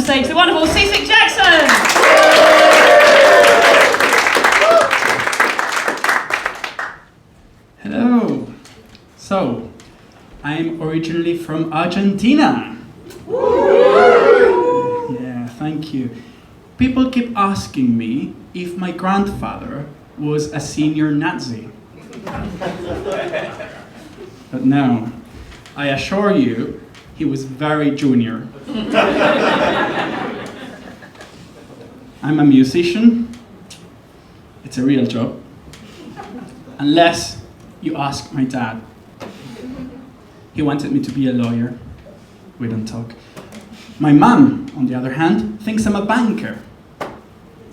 stage the wonderful Seasick Jackson. Hello. So, I'm originally from Argentina. Yeah, thank you. People keep asking me if my grandfather was a senior Nazi. But no, I assure you, he was very junior. I'm a musician. It's a real job. Unless you ask my dad. He wanted me to be a lawyer. We don't talk. My mum, on the other hand, thinks I'm a banker.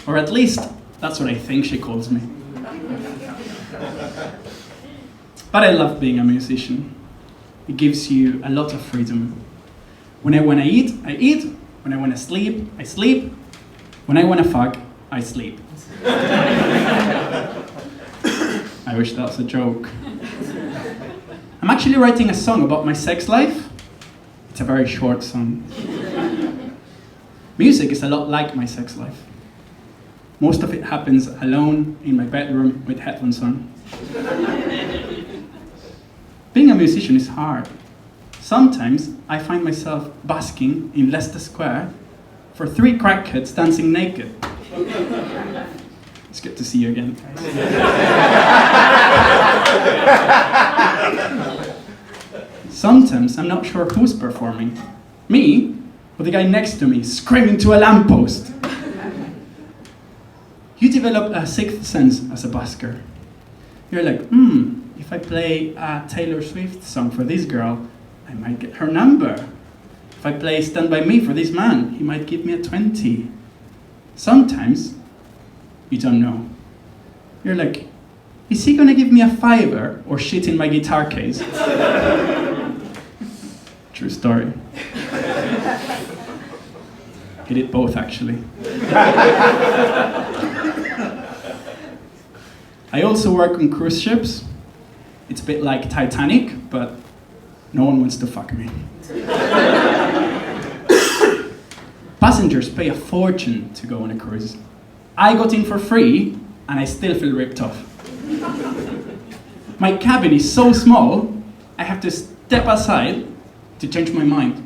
Or at least, that's what I think she calls me. But I love being a musician. It gives you a lot of freedom. When I want to eat, I eat. When I want to sleep, I sleep. When I want to fuck, I sleep. I wish that was a joke. I'm actually writing a song about my sex life. It's a very short song. Music is a lot like my sex life. Most of it happens alone in my bedroom with headphones on. Being a musician is hard. Sometimes I find myself busking in Leicester Square for 3 crackheads dancing naked. It's good to see you again. Sometimes I'm not sure who's performing. Me, or the guy next to me screaming to a lamppost. You develop a sixth sense as a busker. You're like, if I play a Taylor Swift song for this girl, I might get her number. If I play Stand By Me for this man, he might give me a 20. Sometimes, you don't know. You're like, is he gonna give me a $5 or shit in my guitar case? True story. He did both, actually. I also work on cruise ships. It's a bit like Titanic, but no one wants to fuck me. Passengers pay a fortune to go on a cruise. I got in for free, and I still feel ripped off. My cabin is so small, I have to step aside to change my mind.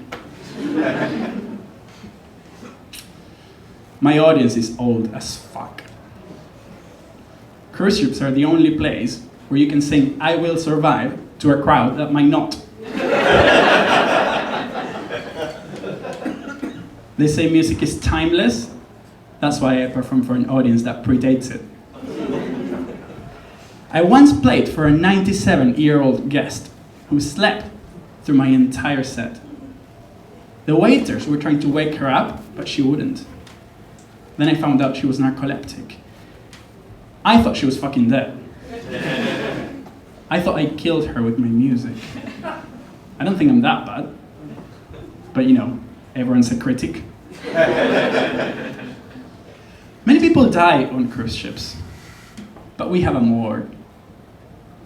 My audience is old as fuck. Cruise ships are the only place where you can sing "I Will Survive" to a crowd that might not. They say music is timeless. That's why I perform for an audience that predates it. I once played for a 97-year-old guest who slept through my entire set. The waiters were trying to wake her up, but she wouldn't. Then I found out she was narcoleptic. I thought she was fucking dead. I thought I killed her with my music. I don't think I'm that bad. But you know, everyone's a critic. Many people die on cruise ships, but we have a morgue.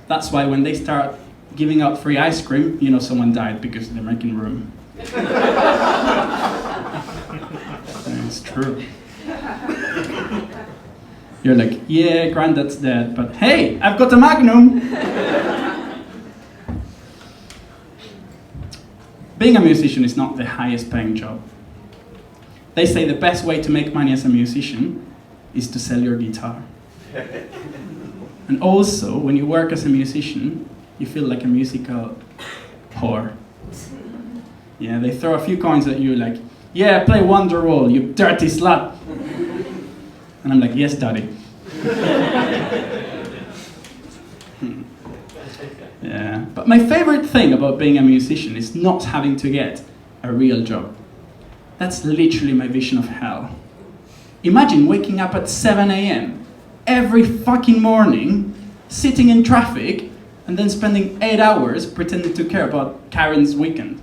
That's why when they start giving out free ice cream, you know someone died because they're making room. It's true. You're like, yeah, granddad's dead, but hey, I've got a Magnum! Being a musician is not the highest paying job. They say the best way to make money as a musician is to sell your guitar. And also, when you work as a musician, you feel like a musical whore. Yeah, they throw a few coins at you like, yeah, play Wonderwall, you dirty slut! And I'm like, yes, daddy. Yeah, but my favorite thing about being a musician is not having to get a real job. That's literally my vision of hell. Imagine waking up at 7 a.m. every fucking morning, sitting in traffic, and then spending 8 hours pretending to care about Karen's weekend.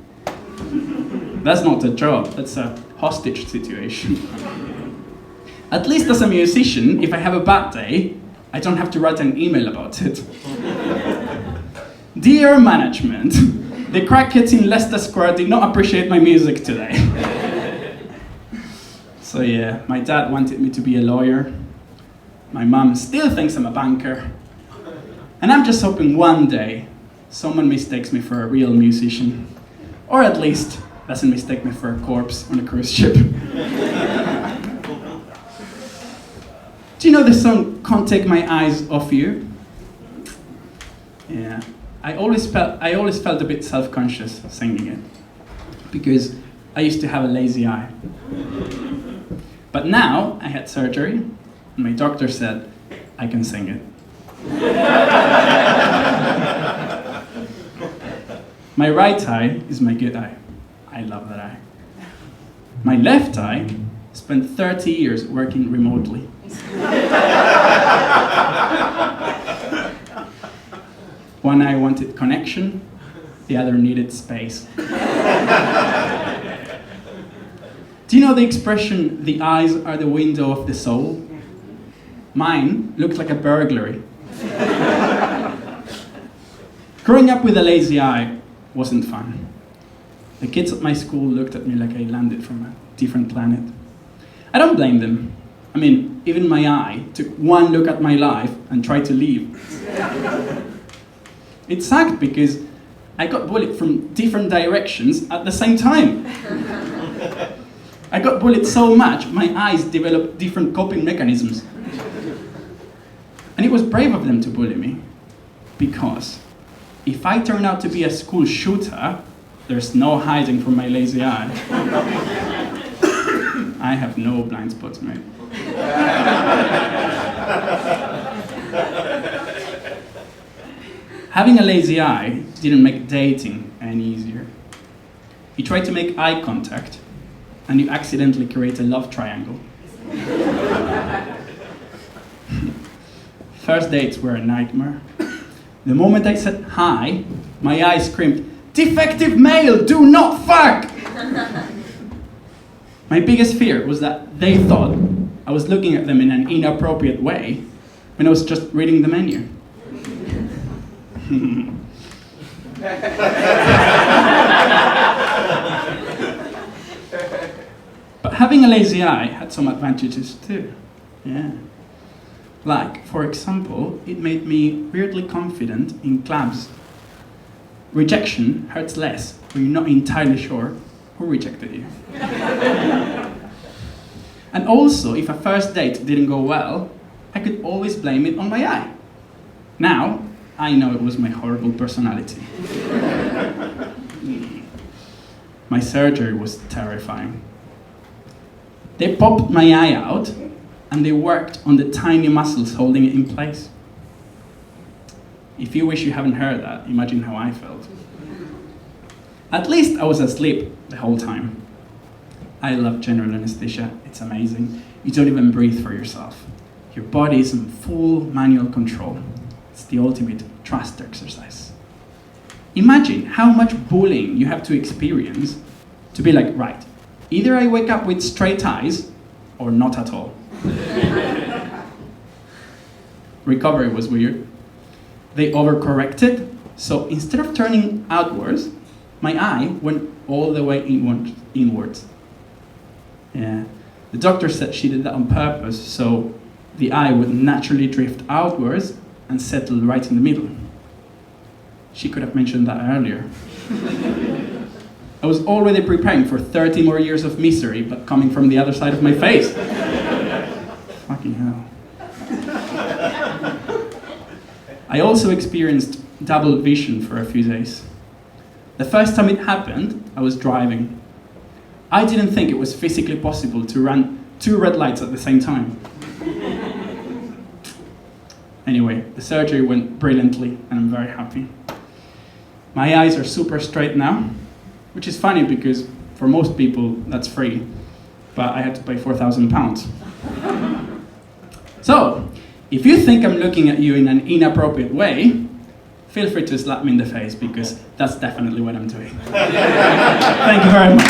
That's not a job, that's a hostage situation. At least as a musician, if I have a bad day, I don't have to write an email about it. Dear management, the Crackheads in Leicester Square did not appreciate my music today. So yeah, my dad wanted me to be a lawyer. My mom still thinks I'm a banker. And I'm just hoping one day someone mistakes me for a real musician. Or at least doesn't mistake me for a corpse on a cruise ship. Do you know the song Can't Take My Eyes Off You? Yeah. I always felt a bit self-conscious singing it. Because I used to have a lazy eye. But now I had surgery, and my doctor said I can sing it. My right eye is my good eye. I love that eye. My left eye spent 30 years working remotely. One eye wanted connection, the other needed space. Do you know the expression, the eyes are the window of the soul? Mine looked like a burglary. Growing up with a lazy eye wasn't fun. The kids at my school looked at me like I landed from a different planet. I don't blame them. I mean, even my eye took one look at my life and tried to leave. It sucked because I got bullied from different directions at the same time. I got bullied so much, my eyes developed different coping mechanisms. And it was brave of them to bully me, because if I turn out to be a school shooter, there's no hiding from my lazy eye. I have no blind spots, mate. Having a lazy eye didn't make dating any easier. You try to make eye contact, and you accidentally create a love triangle. First dates were a nightmare. The moment I said hi, my eye screamed, "Defective male, do not fuck!" My biggest fear was that they thought I was looking at them in an inappropriate way when I was just reading the menu. But having a lazy eye had some advantages too. Yeah. Like, for example, it made me weirdly confident in clubs. Rejection hurts less when you're not entirely sure who rejected you. And also, if a first date didn't go well, I could always blame it on my eye. Now, I know it was my horrible personality. My surgery was terrifying. They popped my eye out, and they worked on the tiny muscles holding it in place. If you wish you haven't heard that, imagine how I felt. At least I was asleep the whole time. I love general anesthesia, it's amazing. You don't even breathe for yourself. Your body is in full manual control. It's the ultimate trust exercise. Imagine how much bullying you have to experience to be like, right, either I wake up with straight eyes or not at all. Recovery was weird. They overcorrected, so instead of turning outwards, my eye went all the way inwards. Yeah. The doctor said she did that on purpose, so the eye would naturally drift outwards and settle right in the middle. She could have mentioned that earlier. I was already preparing for 30 more years of misery, but coming from the other side of my face. Fucking hell. I also experienced double vision for a few days. The first time it happened, I was driving. I didn't think it was physically possible to run 2 red lights at the same time. Anyway, the surgery went brilliantly, and I'm very happy. My eyes are super straight now, which is funny because for most people that's free, but I had to pay £4,000. So, if you think I'm looking at you in an inappropriate way, feel free to slap me in the face because that's definitely what I'm doing. Thank you very much.